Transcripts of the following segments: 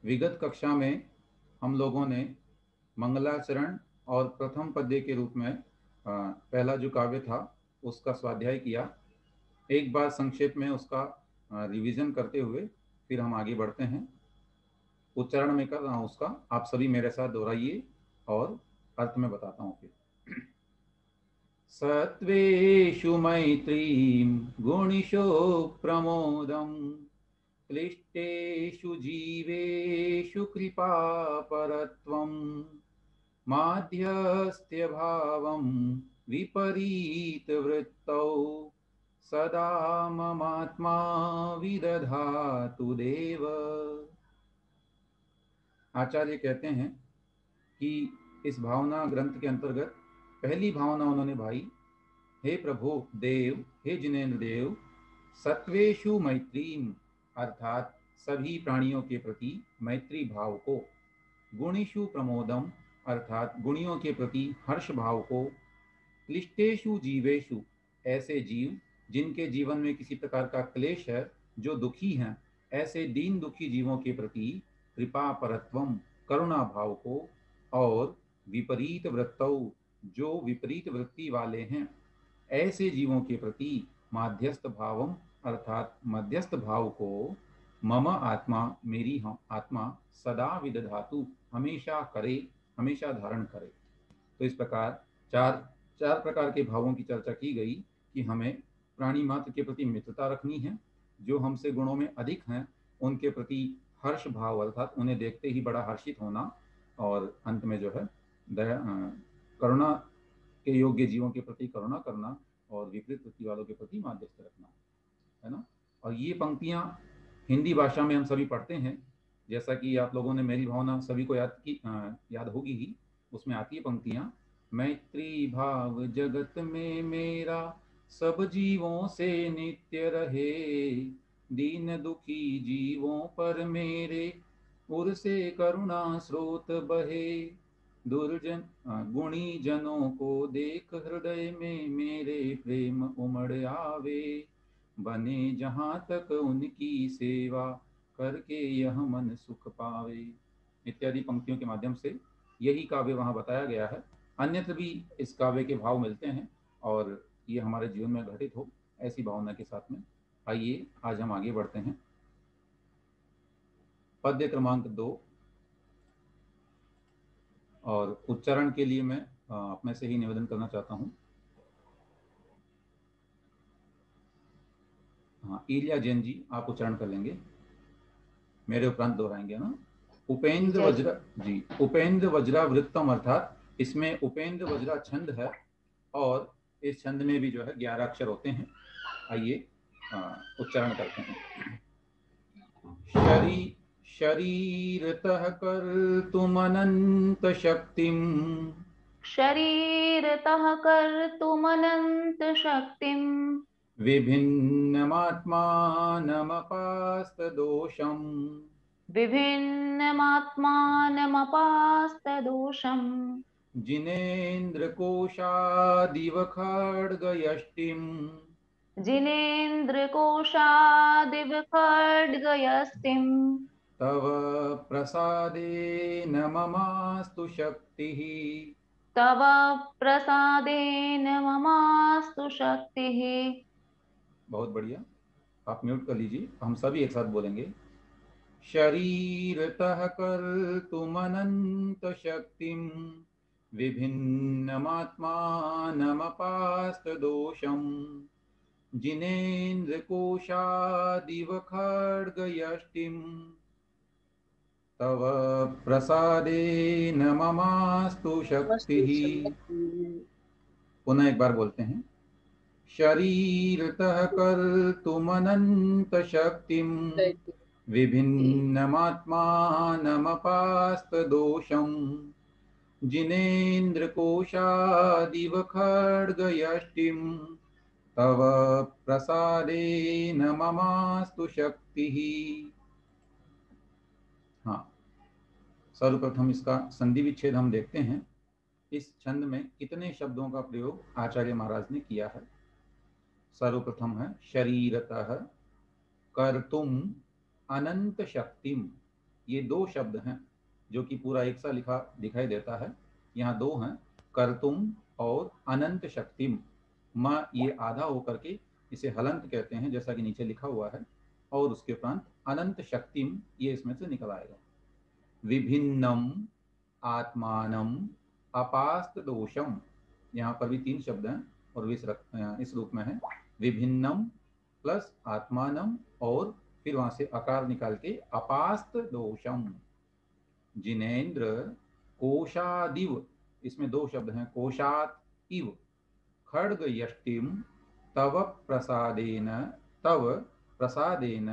विगत कक्षा में हम लोगों ने मंगलाचरण और प्रथम पद्य के रूप में पहला जो काव्य था उसका स्वाध्याय किया। एक बार संक्षेप में उसका रिवीजन करते हुए फिर हम आगे बढ़ते हैं। उच्चारण में कर रहा हूँ उसका, आप सभी मेरे साथ दोहराइए और अर्थ में बताता हूँ फिर। सत्वेषु मैत्रीं गुणिषु प्रमोदं क्लिष्टेषु जीवेषु कृपापरत्वं माध्यस्थ्यभावं विपरीतवृत्तौ सदा ममात्मा विदधातु देव। आचार्य कहते हैं कि इस भावना ग्रंथ के अंतर्गत पहली भावना उन्होंने भाई, हे प्रभु देव, हे जिनेन्द्र देव, सत्वेषु मैत्रीम अर्थात सभी प्राणियों के प्रति मैत्री भाव को, गुणिषु प्रमोदम अर्थात गुणियों के प्रति हर्ष भाव को, क्लिष्टेषु जीवेषु ऐसे जीव जिनके जीवन में किसी प्रकार का क्लेश है, जो दुखी हैं, ऐसे दीन दुखी जीवों के प्रति कृपा परत्वम करुणा भाव को, और विपरीत वृत्तौ जो विपरीत वृत्ति वाले हैं ऐसे जीवों के प्रति माध्यस्थ भावम अर्थात मध्यस्थ भाव को, मम आत्मा मेरी हम आत्मा सदा विदधातु हमेशा करे, हमेशा धारण करे। तो इस प्रकार चार चार प्रकार के भावों की चर्चा की गई कि हमें प्राणी मात्र के प्रति मित्रता रखनी है, जो हमसे गुणों में अधिक हैं उनके प्रति हर्ष भाव अर्थात उन्हें देखते ही बड़ा हर्षित होना, और अंत में जो है दया करुणा के योग्य जीवों के प्रति करुणा करना, और विपरीत वृत्ति वालों के प्रति माध्यस्थ रखना, है ना। और ये पंक्तियां हिंदी भाषा में हम सभी पढ़ते हैं, जैसा कि आप लोगों ने मेरी भावना सभी को याद होगी ही। उसमें आती है पंक्तियां, मैत्री भाव जगत में मेरा सब जीवों से नित्य रहे, दीन दुखी जीवों पर मेरे उर से करुणा स्रोत बहे, दुर्जन गुणी जनों को देख हृदय में मेरे प्रेम उमड़ आवे, बने जहाँ तक उनकी सेवा करके यह मन सुख पावे, इत्यादि पंक्तियों के माध्यम से यही काव्य वहाँ बताया गया है। अन्यत्र भी इस काव्य के भाव मिलते हैं और ये हमारे जीवन में घटित हो ऐसी भावना के साथ में। आइए आज हम आगे बढ़ते हैं। पद्य क्रमांक 2, और उच्चारण के लिए मैं अपने से ही निवेदन करना चाहता हूँ। हाँ, इलिया जैन जी आप उच्चारण कर लेंगे, मेरे उपरांत दोहराएंगे ना। उपेंद्र जय वज्रा जी, उपेंद्र वज्रावृत्तम अर्थात इसमें उपेंद्र वज्रा छंद है और इस छंद में भी जो है 11 अक्षर होते हैं। आइए उच्चारण करते हैं। शरीरतः कर्तुमनंत शक्तिम, शरीरतः कर्तुमनंत शक्तिं विभिन्नमात्मानमपास्तदोषम्, विभिन्नमात्मानमपास्तदोषम् जिनेन्द्र कोशादिव खड्गयष्टिम्, जिनेन्द्रकोशादिव खड्गयस्तिम् तव प्रसादेन ममास्तु शक्तिः। तव प्रसादेन ममास्तु शक्तिः। बहुत बढ़िया, आप म्यूट कर लीजिए, हम सभी एक साथ बोलेंगे। शरीरतः कर्तुमनंत शक्तिं विभिन्नमात्मानमपास्तदोषम्, जिनेन्द्र कोशादिव खड्गयष्टिम्, तव प्रसादेन ममास्तु शक्तिः। पुनः एक बार बोलते हैं। शरीरतः कर्तुमनंत शक्तिं विभिन्नमात्मानमपास्तदोषम्, जिनेन्द्र कोशादिव खड्गयष्टिम्, तव प्रसादेन ममास्तु शक्तिः। हाँ, सर्वप्रथम इसका संधि विच्छेद हम देखते हैं। इस छंद में कितने शब्दों का प्रयोग आचार्य महाराज ने किया है। सर्वप्रथम है शरीरतः कर्तुम अनंत शक्तिम, ये दो शब्द हैं जो कि पूरा एक सा लिखा दिखाई देता है। यहाँ दो हैं, कर्तुम और अनंत शक्तिम। माँ ये आधा होकर के इसे हलंत कहते हैं, जैसा कि नीचे लिखा हुआ है, और उसके उपरांत अनंत शक्तिम ये इसमें से निकल आएगा। विभिन्नम आत्मानम अपास्त दोषम, यहाँ पर भी तीन शब्द हैं और इस रूप में है विभिन्नम प्लस आत्मानम और फिर वहां से आकार निकाल के अपास्त दोषम। जिनेन्द्र कोशादिव, इसमें दो शब्द हैं, कोशात इव खड्ग यष्टिम तव प्रसादेन, तव प्रसादेन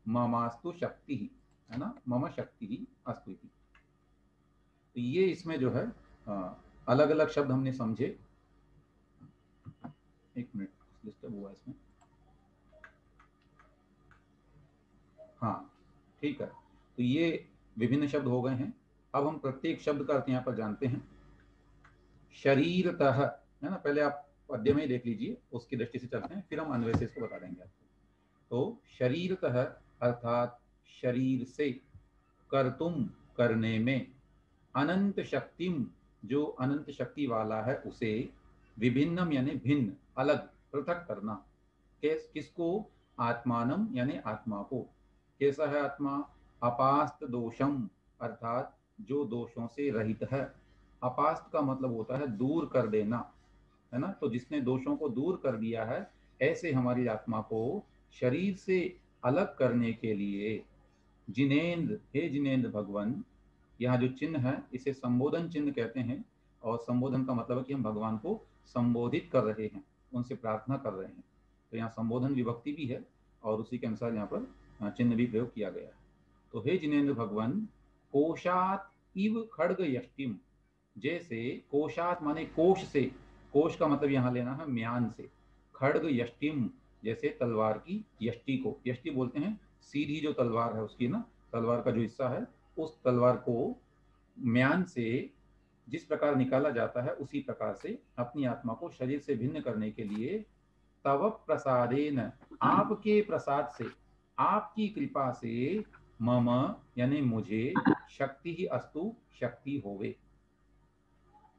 ममास्तु शक्ति, है ना, मम शक्ति अस्तु। तो ये इसमें जो है अलग अलग शब्द हमने समझे। एक मिनट डिस्टर्ब हुआ इसमें। हाँ ठीक है, तो ये विभिन्न शब्द हो गए हैं। अब हम प्रत्येक शब्द का अर्थ यहाँ पर जानते हैं। शरीरतः, है ना, पहले आप पद्य में ही देख लीजिए, उसकी दृष्टि से चलते हैं, फिर हम अन्वय से इसको बता देंगे आपको। तो शरीरतः अर्थात शरीर से, कर्तुम करने में, अनंत शक्तिम जो अनंत शक्ति वाला है उसे, विभिन्नम यानी भिन्न, अलग, पृथक करना। किसको? आत्मानम यानी आत्मा को। कैसा है आत्मा? अपास्त दोषम अर्थात जो दोषों से रहित है। अपास्त का मतलब होता है दूर कर देना, है ना। तो जिसने दोषों को दूर कर दिया है, ऐसे हमारी आत्मा को शरीर से अलग करने के लिए जिनेन्द्र, हे जिनेन्द्र भगवान, यहाँ जो चिन्ह है इसे संबोधन चिन्ह कहते हैं। और संबोधन का मतलब है कि हम भगवान को संबोधित कर रहे हैं, उनसे प्रार्थना कर रहे हैं। तो यहाँ संबोधन विभक्ति भी है और उसी के अनुसार यहाँ पर चिन्ह भी प्रयोग किया गया है। तो हे जिनेन्द्र भगवान, कोशात इव खड्ग यष्टिम, जैसे कोशात माने कोश से, कोश का मतलब यहाँ लेना है म्यान से, खड्ग यष्टिम जैसे तलवार की यष्टि को, यष्टि बोलते हैं सीधी जो तलवार है उसकी ना, तलवार का जो हिस्सा है, उस तलवार को म्यान से जिस प्रकार निकाला जाता है उसी प्रकार से अपनी आत्मा को शरीर से भिन्न करने के लिए तव प्रसादेन, आपके प्रसाद से, आपकी कृपा से, मम यानी मुझे, शक्ति ही अस्तु, शक्ति होवे।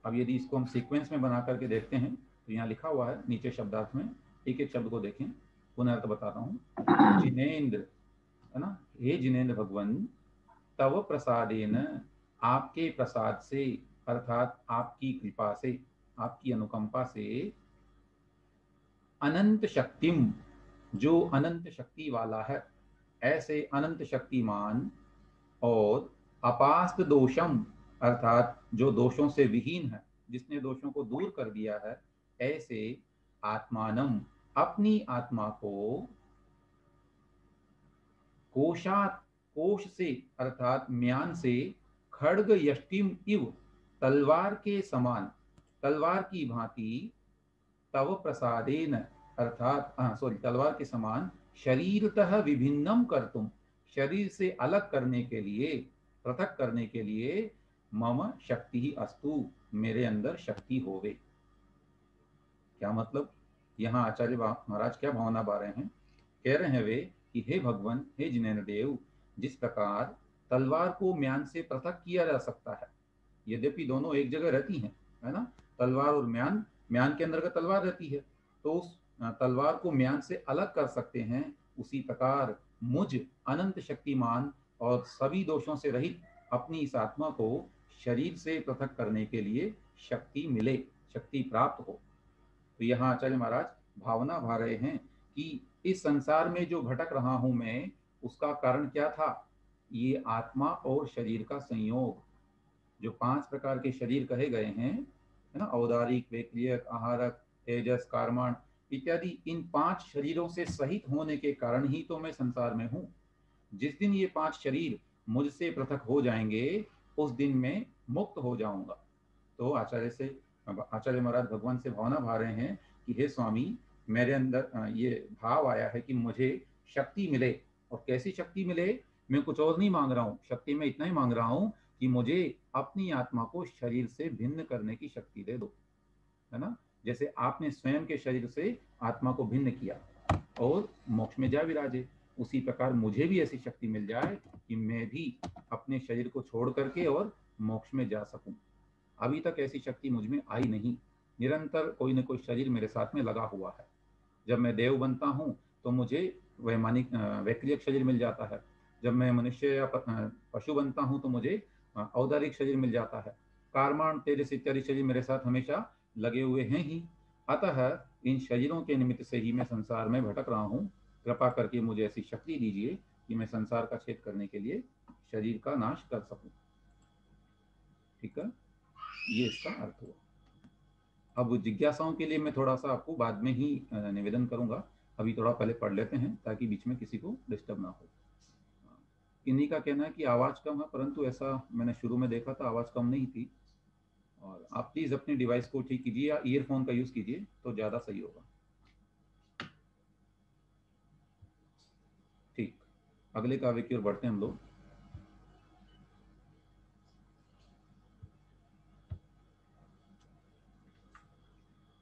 अब यदि इसको हम सीक्वेंस में बना करके देखते हैं तो यहाँ लिखा हुआ है नीचे शब्दार्थ में, एक एक शब्द को देखें, पुनः अर्थ बताता हूँ। जिनेन्द्र, है ना, हे जिनेन्द्र भगवान, तव प्रसादेन आपके प्रसाद से अर्थात आपकी कृपा से, आपकी अनुकंपा से, अनंत शक्तिम जो अनंत शक्ति वाला है, ऐसे अनंत शक्तिमान, और अपास्त दोषम अर्थात जो दोषों से विहीन है, जिसने दोषों को दूर कर दिया है, ऐसे आत्मानम अपनी आत्मा को, कोशात कोश से अर्थात म्यान से, खड्ग यष्टिम इव तलवार के समान, तलवार की भांति, तव प्रसादेन अर्थात तलवार के समान, शरीरतः विभिन्नम कर्तुम शरीर से अलग करने के लिए, पृथक करने के लिए, मम शक्ति ही अस्तु मेरे अंदर शक्ति होवे। क्या मतलब? यहाँ आचार्य महाराज क्या भावना बा रहे हैं? कह रहे हैं वे कि हे भगवान, हे जिनेन्द्र देव, जिस प्रकार तलवार को म्यान से पृथक किया जा सकता है, यद्यपि दोनों एक जगह रहती हैं, है ना, तलवार और म्यान, म्यान के अंदर का तलवार रहती है, तो उस तलवार को म्यान से अलग कर सकते हैं, उसी प्रकार मुझ अनंत शक्तिमान और सभी दोषों से रहित अपनी इस आत्मा को शरीर से पृथक करने के लिए शक्ति मिले, शक्ति प्राप्त हो। तो यहाँ आचार्य महाराज भावना भा रहे हैं कि इस संसार में जो भटक रहा हूं मैं, उसका कारण क्या था? ये आत्मा और शरीर का संयोग, जो 5 प्रकार के शरीर कहे गए हैं, है ना, औदारिक, वैक्रियक, आहारक, तेजस, कार्मण इत्यादि, इन 5 शरीरों से सहित होने के कारण ही तो मैं संसार में हूँ। जिस दिन ये 5 शरीर मुझसे पृथक हो जाएंगे, उस दिन मैं मुक्त हो जाऊंगा। तो आचार्य महाराज भगवान से भावना भा रहे हैं कि हे स्वामी, मेरे अंदर ये भाव आया है कि मुझे शक्ति मिले। और कैसी शक्ति मिले? मैं कुछ और नहीं मांग रहा हूँ, शक्ति में इतना ही मांग रहा हूँ कि मुझे अपनी आत्मा को शरीर से भिन्न करने की शक्ति दे दो, है ना। जैसे आपने स्वयं के शरीर से आत्मा को भिन्न किया और मोक्ष में जा विराजे, उसी प्रकार मुझे भी ऐसी शक्ति मिल जाए कि मैं भी अपने शरीर को छोड़ करके और मोक्ष में जा सकूं। अभी तक ऐसी शक्ति मुझ में आई नहीं। निरंतर कोई न कोई शरीर मेरे साथ में लगा हुआ है। जब मैं देव बनता हूँ तो मुझे वैमानिक वैक्रियक शरीर मिल जाता है। जब मैं मनुष्य या पशु बनता हूँ तो मुझे औदारिक शरीर मिल जाता है। कार्माण, तेजस इत्यादि शरीर मेरे साथ हमेशा लगे हुए हैं ही। अतः इन शरीरों के निमित्त से ही मैं संसार में भटक रहा हूँ। कृपा करके मुझे ऐसी शक्ति दीजिए कि मैं संसार का छेद करने के लिए शरीर का नाश कर सकूं। ठीक है, ये इसका अर्थ हुआ। अब जिज्ञासाओं के लिए मैं थोड़ा सा आपको बाद में ही निवेदन करूंगा। अभी थोड़ा पहले पढ़ लेते हैं ताकि बीच में किसी को डिस्टर्ब ना हो। इन्हीं का कहना है कि आवाज़ कम है, परंतु ऐसा मैंने शुरू में देखा था, आवाज़ कम नहीं थी। और आप प्लीज़ अपने डिवाइस को ठीक कीजिए या ईयरफोन का यूज़ कीजिए तो ज़्यादा सही होगा। ठीक, अगले काव्य की ओर बढ़ते हैं हम लोग।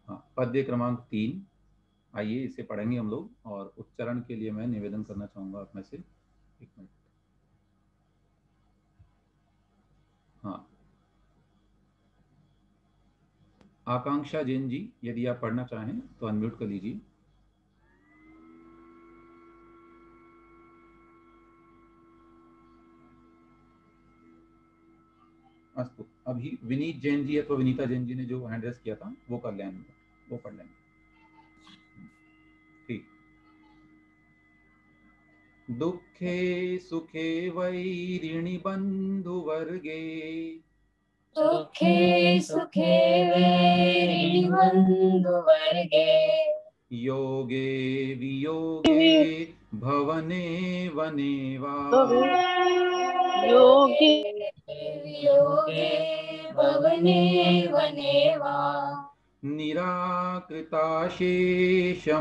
हाँ, पद्य क्रमांक 3। आइए इसे पढ़ेंगे हम लोग, और उच्चारण के लिए मैं निवेदन करना चाहूँगा आप में से। एक मिनट। हाँ, आकांक्षा जैन जी, यदि आप पढ़ना चाहें तो अनम्यूट कर लीजिए। अस्तु, अभी विनीत जैन जी अथवा विनीता जैन जी ने जो हैंड रेस किया था वो कर लेंगे, वो पढ़ लेंगे। ठीक। दुखे सुखे वैरिणि बंधु वर्गे, दुखे सुखे वैरिणि बंधु वर्गे, योगे वियोगे भवने वने वा, योगे वियोगे भवने वने वा, निराकृताशेष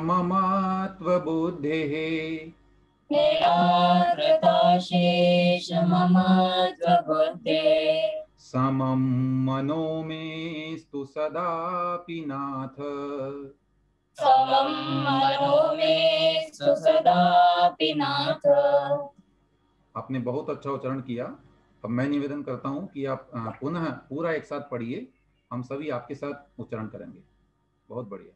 ममात्वबुद्धेः, निराकृताशेष ममत्वबुद्धेः, समं मनो मे स्तु सदापि नाथ, समं मनो मे सदापि नाथ। आपने बहुत अच्छा उच्चारण किया। अब मैं निवेदन करता हूं कि आप पुनः पूरा एक साथ पढ़िए, हम सभी आपके साथ उच्चारण करेंगे। बहुत बढ़िया।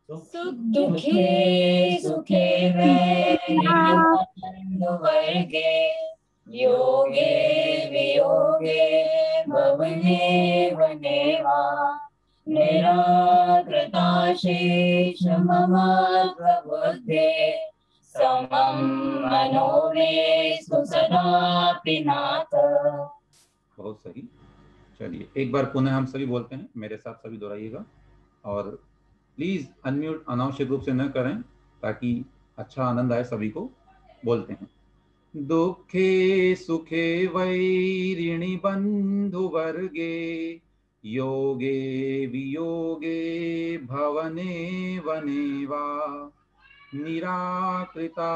दुखे सुखे वैरिणि बंधु वर्गे, योगे वियोगे भवने वने वा, निराकृताशेष ममत्वबुद्धेः, समं मनो मे सदापि नाथ। बहुत सही। चलिए एक बार पुनः हम सभी बोलते हैं, मेरे साथ सभी दोहराइएगा। और प्लीज अनम्यूट अनावश्यक रूप से न करें ताकि अच्छा आनंद आए सभी को। बोलते हैं। दुखे सुखे वैरिणि बंधु वर्गे, योगे वियोगे भवने वने वा, निराकृताशेष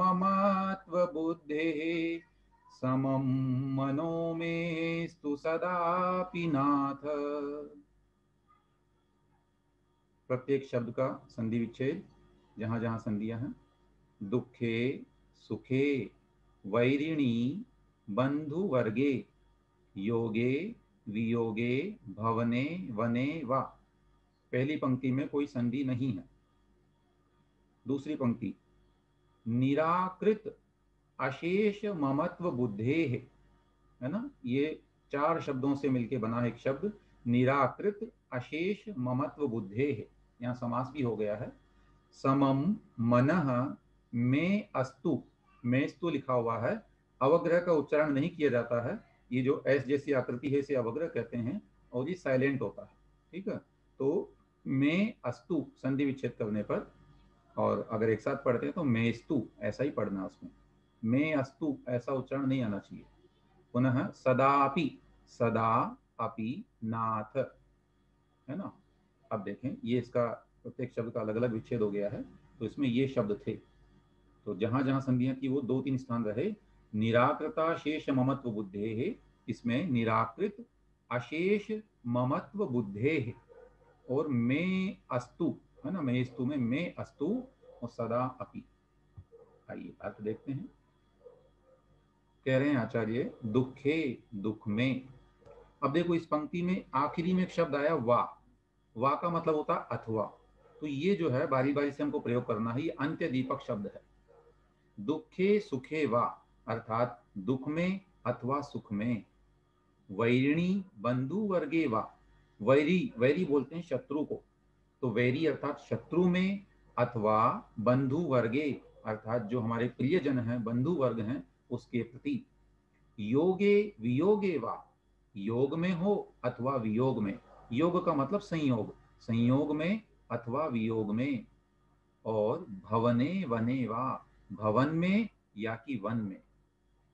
ममत्वबुद्धेः, समं मनो मे स्तु सदापि नाथ। प्रत्येक शब्द का संधि विच्छेद जहां जहां संधियां हैं। दुखे सुखे वैरिणी बंधु वर्गे, योगे वियोगे भवने वने वा। पहली पंक्ति में कोई संधि नहीं है। दूसरी पंक्ति, निराकृत अशेष ममत्व बुद्धे है ना, ये 4 शब्दों से मिलकर बना एक शब्द निराकृत अशेष ममत्व बुद्धे है। यहाँ समास भी हो गया है। समम मनः में अस्तु, में स्तु लिखा हुआ है। अवग्रह का उच्चारण नहीं किया जाता है। ये जो एस जैसी आकृति है इसे अवग्रह कहते हैं और ये साइलेंट होता है। ठीक है, तो में अस्तु संधि विच्छेद करने पर, और अगर एक साथ पढ़ते हैं तो मेस्तु ऐसा ही पढ़ना, उसमें में अस्तु ऐसा उच्चारण नहीं आना चाहिए। पुनः सदापि, सदा अपि नाथ, है ना। अब देखें ये इसका प्रत्येक शब्द का अलग अलग विच्छेद हो गया है। तो इसमें ये शब्द थे, तो जहां जहां संधियां थी वो 2-3 स्थान रहे। निराकृता शेष ममत्व बुद्धे है, इसमें निराकृत अशेष ममत्व बुद्धे है। और में अस्तु है ना। मेस्तु में मैं अस्तु और सदा अपि। आइए अर्थ देखते हैं। कह रहे हैं आचार्य दुखे दुख में। अब देखो इस पंक्ति में आखिरी में एक शब्द आया वा। वा का मतलब होता है अथवा। तो ये जो है बारी बारी से हमको प्रयोग करना है। ये अंत्य दीपक शब्द है। दुखे सुखे वा अर्थात दुख में अथवा सुख में। वैरिणी बंधु वर्गे वा। वैरी, वैरी बोलते हैं शत्रु को। तो वैरी अर्थात शत्रु में अथवा बंधु वर्गे अर्थात जो हमारे प्रियजन हैं, बंधु वर्ग हैं, उसके प्रति। योगे वियोगे वा। योग में हो अथवा वियोग में। योग का मतलब संयोग, संयोग में अथवा वियोग में। और भवने वने वा। भवन में या कि वन में।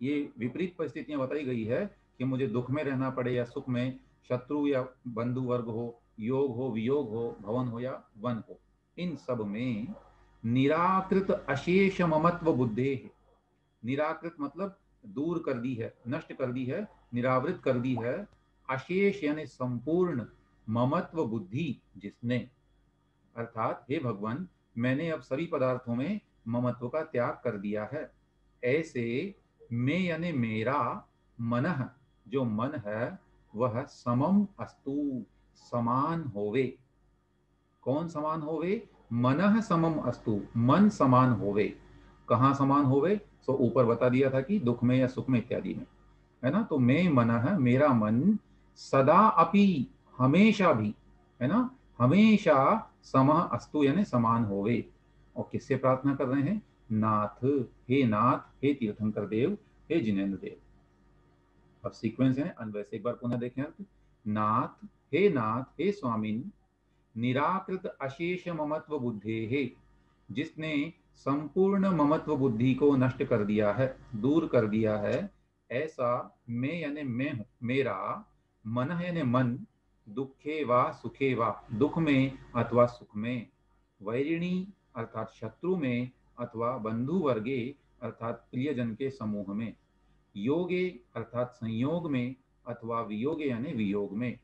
ये विपरीत परिस्थितियां बताई गई है कि मुझे दुख में रहना पड़े या सुख में, शत्रु या बंधु वर्ग हो, योग हो वियोग हो, भवन हो या वन हो, इन सब में निराकृत अशेष ममत्व बुद्धे। निराकृत मतलब दूर कर दी है, नष्ट कर दी है, निरावृत कर दी है। अशेष यानी संपूर्ण, ममत्व बुद्धि जिसने। अर्थात हे भगवान, मैंने अब सभी पदार्थों में ममत्व का त्याग कर दिया है। ऐसे मैं यानी मेरा, मनः जो मन है वह समम अस्तु समान होवे। कौन समान होवे? मनः समम अस्तु, मन समान होवे। कहाँ समान होवे? सो ऊपर बता दिया था कि दुख में या सुख में इत्यादि में, है ना। तो मैं मनः मेरा मन, सदा अपि हमेशा भी, है ना, हमेशा समः अस्तु यानी समान होवे। और किससे प्रार्थना कर रहे हैं? नाथ, हे नाथ, हे तीर्थंकर देव, हे जिनेन्द्र देव। अब सीक्वेंस है अन्वय से एक बार पुनः देखें अर्थ। नाथ, हे नाथ, हे स्वामिन, निराकृत अशेष ममत्व बुद्धे है, जिसने संपूर्ण ममत्व बुद्धि को नष्ट कर दिया है, दूर कर दिया है। ऐसा मैं यानी मैं हूं, मेरा, मन यानी मन, दुखे वा सुखे वा, दुख में अथवा सुख में, वैरिणी अर्थात शत्रु में अथवा बंधु वर्गे अर्थात प्रियजन के समूह में, योगे अर्थात संयोग में अथवा वियोगे यानी वियोग में,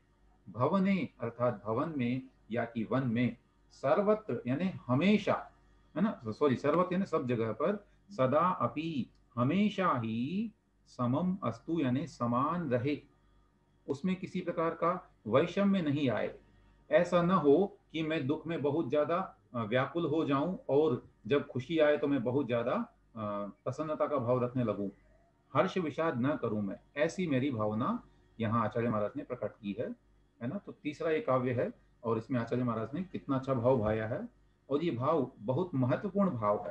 भवने अर्थात भवन में या कि वन में, सर्वत्र यानी हमेशा, है ना, सॉरी सर्वत्र यानी सब जगह पर, सदा अपि हमेशा ही, समम अस्तु यानी समान रहे, उसमें किसी प्रकार का वैषम्य नहीं आए। ऐसा न हो कि मैं दुख में बहुत ज्यादा व्याकुल हो जाऊं और जब खुशी आए तो मैं बहुत ज्यादा प्रसन्नता का भाव रखने लगूं, हर्ष विषाद न करूं मैं, ऐसी मेरी भावना यहाँ आचार्य महाराज ने प्रकट की है ना। तो तीसरा ये काव्य है और इसमें आचार्य महाराज ने कितना अच्छा भाव भाया है। और ये भाव बहुत महत्वपूर्ण भाव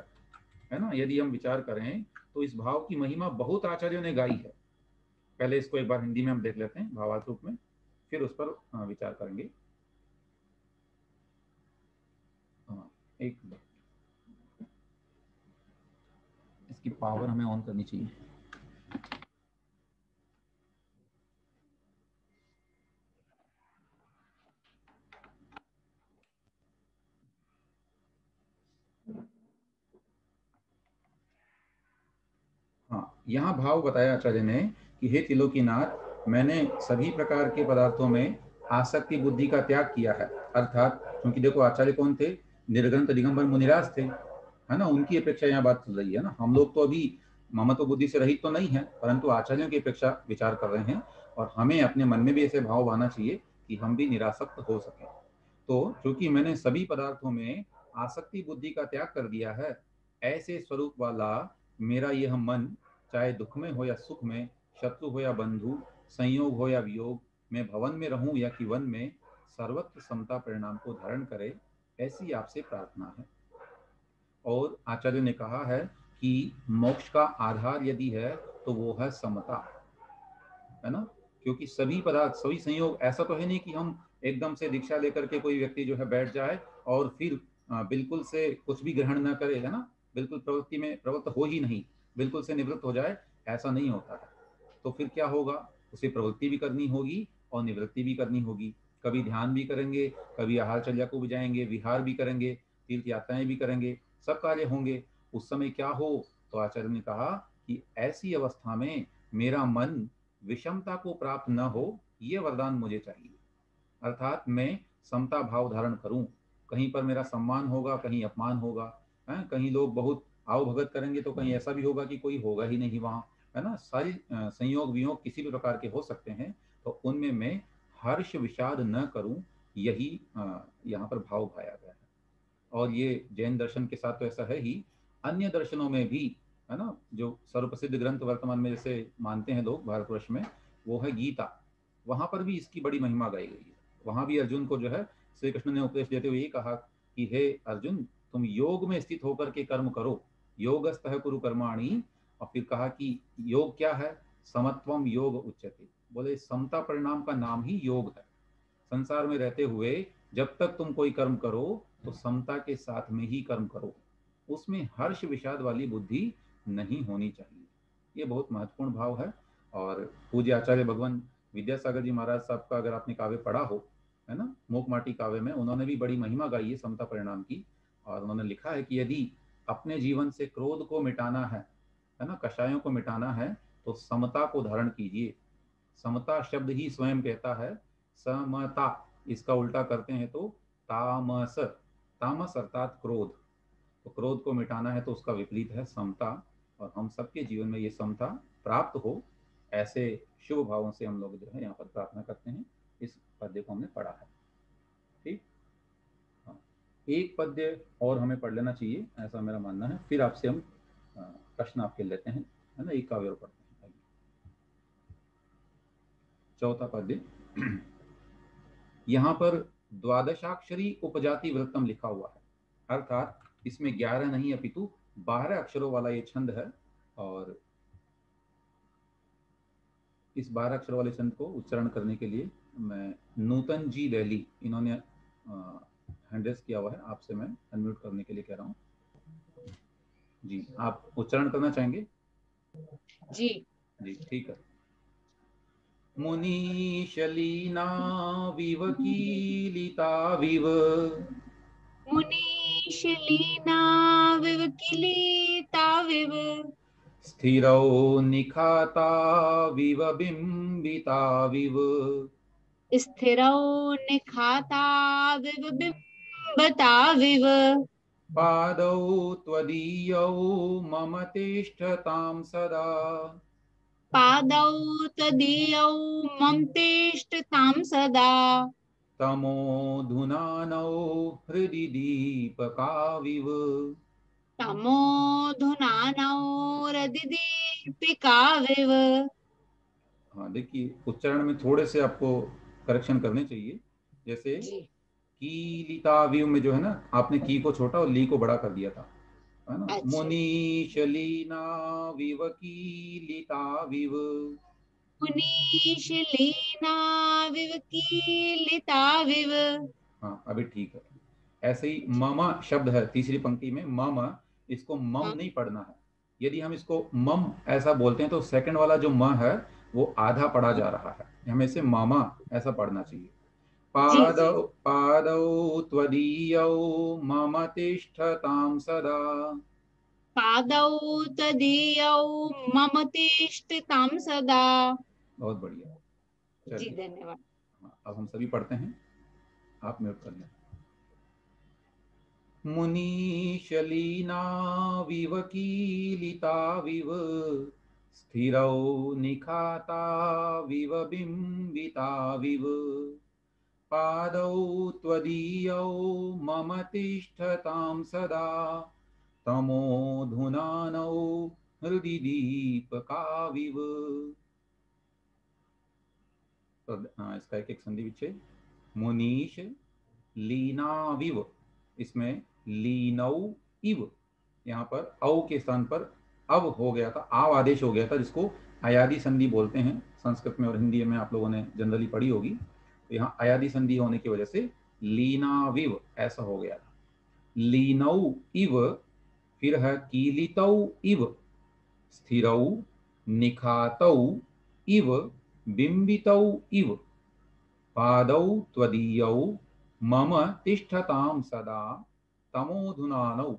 है ना। यदि हम विचार करें तो इस भाव की महिमा बहुत आचार्यों ने गाई है। पहले इसको एक बार हिंदी में हम देख लेते हैं भावार्थ रूप में, फिर उस पर विचार करेंगे। एक इसकी पावर हमें ऑन करनी चाहिए। हाँ, यहाँ भाव बताया आचार्य ने कि हे त्रिलोकीनाथ, मैंने सभी प्रकार के पदार्थों में आसक्ति बुद्धि का त्याग किया है। अर्थात क्योंकि देखो आचार्य कौन थे? निर्ग्रंथ दिगंबर मुनिराज थे, है ना। उनकी अपेक्षा यहाँ बात चल रही है ना। हम लोग तो अभी ममत्व बुद्धि से रहित तो नहीं है, परंतु आचार्यों की अपेक्षा विचार कर रहे हैं। और हमें अपने मन में भी ऐसे भाव आना चाहिए कि हम भी निरासक्त हो सके। तो क्योंकि मैंने सभी पदार्थों में आसक्ति बुद्धि का त्याग कर दिया है, ऐसे स्वरूप वाला मेरा यह मन, चाहे दुख में हो या सुख में, शत्रु हो या बंधु, संयोग हो या वियोग, मैं भवन में रहूं या कि वन में, सर्वत्र समता परिणाम को धारण करे, ऐसी आपसे प्रार्थना है। और आचार्य ने कहा है कि मोक्ष का आधार यदि है तो वो है समता, है ना। क्योंकि सभी पदार्थ, सभी संयोग, ऐसा तो है नहीं कि हम एकदम से दीक्षा लेकर के कोई व्यक्ति जो है बैठ जाए और फिर बिल्कुल से कुछ भी ग्रहण न करे, है ना, बिल्कुल प्रवृत्ति में प्रवृत्त हो ही नहीं, बिल्कुल से निवृत्त हो जाए, ऐसा नहीं होता है। तो फिर क्या होगा? उसे प्रवृत्ति भी करनी होगी और निवृत्ति भी करनी होगी। कभी ध्यान भी करेंगे, कभी आहारचर्या को भी जाएंगे, विहार भी करेंगे, तीर्थ यात्राएं भी करेंगे, सब कार्य होंगे। उस समय क्या हो? तो आचार्य ने कहा कि ऐसी अवस्था में मेरा मन विषमता को प्राप्त न हो, ये वरदान मुझे चाहिए। अर्थात मैं समता भाव धारण करूं, कहीं पर मेरा सम्मान होगा, कहीं अपमान होगा, है, कहीं लोग बहुत आओ भगत करेंगे तो कहीं ऐसा भी होगा कि कोई होगा ही नहीं वहाँ, है ना। सारी संयोग वियोग किसी भी प्रकार के हो सकते हैं, तो उनमें मैं हर्ष विषाद न करूं, यही यहाँ पर भाव भाया गया है। और ये जैन दर्शन के साथ तो ऐसा है ही, अन्य दर्शनों में भी, है ना, जो सर्वप्रसिद्ध ग्रंथ वर्तमान में जैसे मानते हैं लोग भारतवर्ष में, वो है गीता। वहां पर भी इसकी बड़ी महिमा गाई गई है। वहां भी अर्जुन को जो है श्री कृष्ण ने उपदेश देते हुए ये कहा कि हे अर्जुन, तुम योग में स्थित होकर के कर्म करो, योगस्तः कुरु कर्माणि। और फिर कहा कि योग क्या है, समत्वम योग उच्यते। बोले समता परिणाम का नाम ही योग है। संसार में रहते हुए जब तक तुम कोई कर्म करो तो समता के साथ में ही कर्म करो, उसमें हर्ष विषाद वाली बुद्धि नहीं होनी चाहिए। ये बहुत महत्वपूर्ण भाव है। और पूज्य आचार्य भगवान विद्यासागर जी महाराज साहब का अगर आपने काव्य पढ़ा हो, है ना, मूक माटी काव्य में, उन्होंने भी बड़ी महिमा गाई है समता परिणाम की। और उन्होंने लिखा है कि यदि अपने जीवन से क्रोध को मिटाना है ना, कषायों को मिटाना है, तो समता को धारण कीजिए। समता शब्द ही स्वयं कहता है समता, इसका उल्टा करते हैं तो तामस, तामस अर्थात क्रोध। तो क्रोध को मिटाना है तो उसका विपरीत है समता। और हम सबके जीवन में ये समता प्राप्त हो, ऐसे शुभ भावों से हम लोग जो है यहाँ पर प्रार्थना करते हैं। इस पद्य को हमने पढ़ा है, ठीक। हाँ, एक पद्य और हमें पढ़ लेना चाहिए, ऐसा मेरा मानना है, फिर आपसे हम प्रश्न आपके लेते हैं, है ना। एक काव्य और पढ़ते हैं। चौथा पद्य। यहाँ पर द्वादशाक्षरी उपजाति वृत्तम लिखा हुआ है, अर्थात इसमें 11 नहीं अपितु 12 अक्षरों वाला ये छंद है। और इस 12 अक्षरों वाले छंद को उच्चारण करने के लिए मैं नूतन जी लैली, इन्होंने हैंड रेस किया हुआ है, आपसे मैं अनम्यूट करने के लिए कह रहा हूँ जी। आप उच्चारण करना चाहेंगे? जी जी ठीक है। मुनीशलीना विवकीलिता विव, मुनीशलीना विवकिलिताविव, स्थिरौ निखाता विव बिंबिता विव, स्थिरौ निखाताविव बिम्बताविव, पादौ त्वदीयौ मम तिष्ठतां सदा, पादौ तदीयौ मम तिष्ठतां सदा, तमोधुनानौ हृदि दीपकाविव। तमोधुनानौरदिदीपिकाविव। हाँ देखिए, उच्चारण में थोड़े से आपको करेक्शन करने चाहिए। जैसे जी कीलिताविव में जो है ना, आपने की को छोटा और ली को बड़ा कर दिया था, है ना। अच्छा, मुनीशलीना विव कीलिताविव। मुनीशलीना विवकीलिताविव। हाँ अभी ठीक है। ऐसे ही मम शब्द है तीसरी पंक्ति में, मम, इसको मम हाँ नहीं पढ़ना है। यदि हम इसको मम ऐसा बोलते हैं तो सेकंड वाला जो म है वो आधा पढ़ा जा रहा है, हमें इसे मामा ऐसा पढ़ना चाहिए। जी जी, पादौ पादौ त्वदीयौ मम तिष्ठतां सदा। पादौ तदीयौ मम तिष्ठतां सदा। बहुत बढ़िया, जी चलिए। धन्यवाद। हाँ, अब हम सभी पढ़ते हैं, आप म्यूट कर लें। मुनीशलीना विवकीलिताविव, स्थिरौ निखाताविव बिम्बिताविव, पादौ त्वदीयौ मम तिष्ठतां सदा, तमोधुनानौ हृदि दीपकाविव। तो इसका एक एक संधि विच्छेद। मुनीश लीनाविव, इसमें लीनौ इव, यहाँ पर औ के स्थान पर अब हो गया था, आव आदेश हो गया था, जिसको अयादि संधि बोलते हैं। संस्कृत में और हिंदी में आप लोगों ने जनरली पढ़ी होगी। तो यहाँ अयादि संधि होने की वजह से लीनाविव ऐसा हो गया था। लीनौ इव, फिर है कीलितौ इव, स्थिरौ निखातौ इव बिंबितौ इव, पादौ त्वदीयौ मम तिष्ठतां सदा, तमोधुनानौ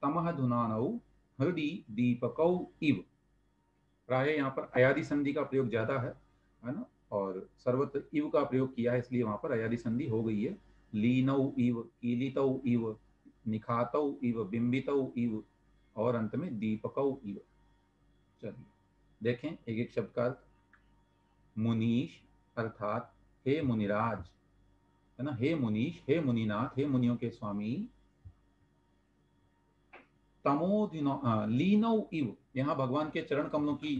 तमः धुनानौ हृदि दीपकौ इव। प्राय यहाँ पर अयादि संधि का प्रयोग ज्यादा है ना, और सर्वत्र इव का प्रयोग किया है, इसलिए वहां पर अयादि संधि हो गई है। लीनौ इव, कीलितौ इव, निखातौ इव, बिंबितौ इव और अंत में दीपकौ इव। चलिए देखें एक एक शब्द का अर्थ। मुनीश अर्थात हे मुनिराज, है ना, हे मुनीश, हे मुनिनाथ, हे मुनियों के स्वामी। लीनौ इव, यहाँ भगवान के चरण कमलों की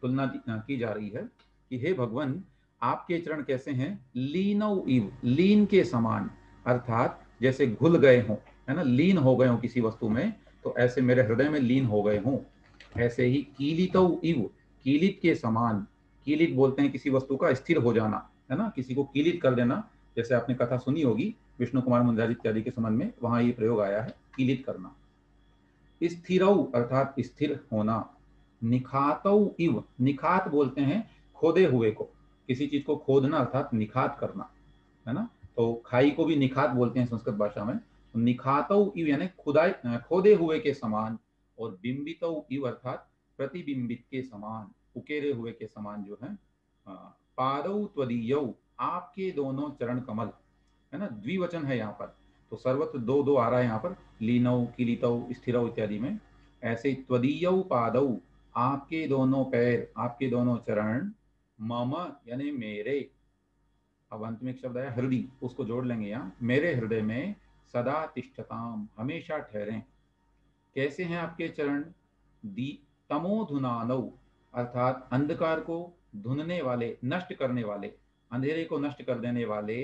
तुलना की जा रही है कि हे भगवान आपके चरण कैसे हैं। लीनौ इव, लीन के समान, अर्थात जैसे घुल गए हों, है ना, लीन हो गए हों किसी वस्तु में, तो ऐसे मेरे हृदय में लीन हो गए हों। ऐसे ही कीलितौ इव, कीलित के समान, कीलित बोलते हैं किसी वस्तु का स्थिर हो जाना, है ना, किसी को कीलित कर देना। जैसे आपने कथा सुनी होगी विष्णु कुमार मुंजाजी इत्यादि के संबंध में, वहां ये प्रयोग आया है, कीलित करना। स्थिरौ अर्थात स्थिर होना। निखातौ इव, निखात बोलते हैं खोदे हुए को, किसी चीज को खोदना अर्थात निखात करना, है ना। तो खाई को भी निखात बोलते हैं संस्कृत भाषा में। तो निखातौ इव यानी खुदाई, खोदे हुए के समान। और बिंबितौ इव अर्थात प्रतिबिंबित के समान, उकेरे हुए के समान जो है। पादौ त्वदीयौ, आपके दोनों चरण कमल, है ना, द्विवचन है यहाँ पर, तो सर्वत्र दो दो आ रहा है यहाँ पर, लीनौ, कीलितौ, स्थिरौ इत्यादि में। ऐसे त्वदीयौ पादौ, आपके दोनों पैर, आपके दोनों चरण। मम यानी मेरे, अब अंत में एक शब्द आया हृदय, उसको जोड़ लेंगे यहाँ, मेरे हृदय में सदा तिष्ठताम, हमेशा ठहरें। कैसे हैं आपके चरण। दी तमोधुनानौ अर्थात अंधकार को धुनने वाले, नष्ट करने वाले, अंधेरे को नष्ट कर देने वाले।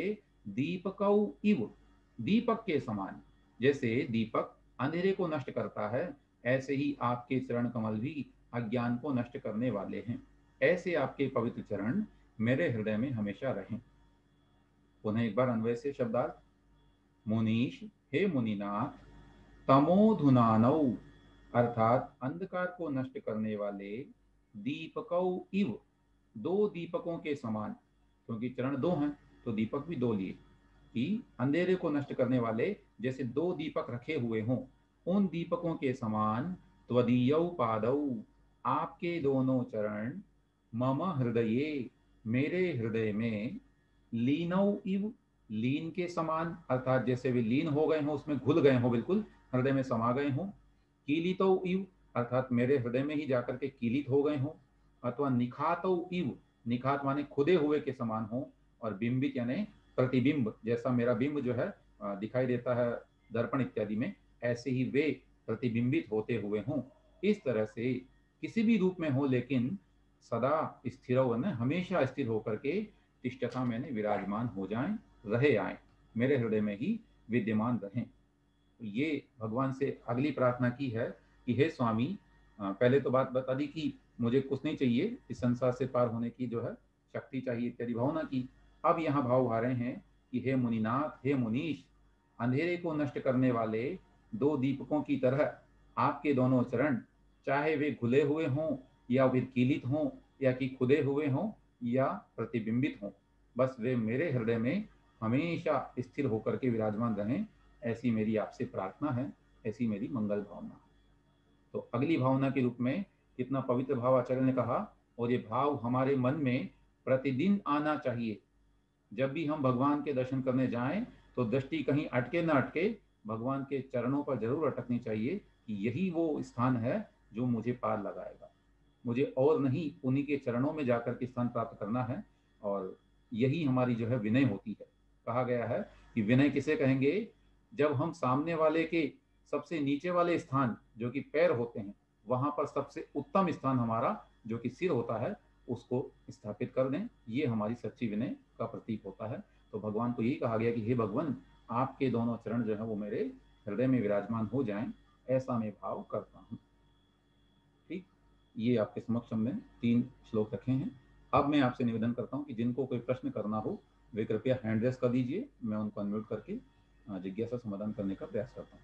दीपकौ इव, दीपक के समान, जैसे दीपक अंधेरे को नष्ट करता है, ऐसे ही आपके चरण कमल भी अज्ञान को नष्ट करने वाले हैं। ऐसे आपके पवित्र चरण मेरे हृदय में हमेशा रहें। पुनः एक बार अन्वय से शब्दार्थ। मुनीश, हे मुनिनाथ, तमोधुनानौ अर्थात अंधकार को नष्ट करने वाले। दीपकौ इव, दो दीपकों के समान, क्योंकि चरण दो हैं तो दीपक भी दो लिए, कि अंधेरे को नष्ट करने वाले जैसे दो दीपक रखे हुए हों, उन दीपकों के समान। त्वदीयौ पादौ, आपके दोनों चरण। मम हृदये, मेरे हृदय में। लीनौ इव, लीन के समान, अर्थात जैसे वे लीन हो गए हों, उसमें घुल गए हों, बिल्कुल हृदय में समा गए हों। कीलितौ इव अर्थात मेरे हृदय में ही जाकर के कीलित हो गए हों। अथवा निखातौ इव, निखात माने खुदे हुए के समान हो। और बिंबित यानी प्रतिबिंब, जैसा मेरा बिंब जो है दिखाई देता है दर्पण इत्यादि में, ऐसे ही वे प्रतिबिंबित होते हुए हों। इस तरह से किसी भी रूप में हो, लेकिन सदा स्थिर हो, हमेशा स्थिर होकर के तिष्ठता मैंने विराजमान हो जाएं, रहे आए, मेरे हृदय में ही विद्यमान रहें। ये भगवान से अगली प्रार्थना की है कि हे स्वामी, पहले तो बात बता दी कि मुझे कुछ नहीं चाहिए, इस संसार से पार होने की जो है शक्ति चाहिए इत्यादि भावना की। अब यहाँ भाव आ रहे हैं कि हे मुनिनाथ, हे मुनीश, अंधेरे को नष्ट करने वाले दो दीपकों की तरह आपके दोनों चरण, चाहे वे घुले हुए हों या फिर कीलित हों, या कि खुदे हुए हों या प्रतिबिंबित हों, बस वे मेरे हृदय में हमेशा स्थिर होकर के विराजमान रहें, ऐसी मेरी आपसे प्रार्थना है, ऐसी मेरी मंगल भावना। तो अगली भावना के रूप में कितना पवित्र भाव आचार्य ने कहा, और ये भाव हमारे मन में प्रतिदिन आना चाहिए। जब भी हम भगवान के दर्शन करने जाएं तो दृष्टि कहीं अटके ना अटके, भगवान के चरणों पर जरूर अटकनी चाहिए कि यही वो स्थान है जो मुझे पार लगाएगा, मुझे और नहीं उन्हीं के चरणों में जाकर के स्थान प्राप्त करना है। और यही हमारी जो है विनय होती है। कहा गया है कि विनय किसे कहेंगे, जब हम सामने वाले के सबसे नीचे वाले स्थान जो कि पैर होते हैं, वहां पर सबसे उत्तम स्थान हमारा जो कि सिर होता है, उसको स्थापित कर दें, ये हमारी सच्ची विनय का प्रतीक होता है। तो भगवान को यही कहा गया कि हे भगवान, आपके दोनों चरण जो है वो मेरे हृदय में विराजमान हो जाएं, ऐसा मैं भाव करता हूँ। ठीक, ये आपके समक्ष हमने 3 श्लोक रखे हैं। अब मैं आपसे निवेदन करता हूँ कि जिनको कोई प्रश्न करना हो वे कृपया हैंड रेस कर दीजिए, मैं उनको अनम्यूट करके जिज्ञासा समाधान करने का प्रयास करता हूँ।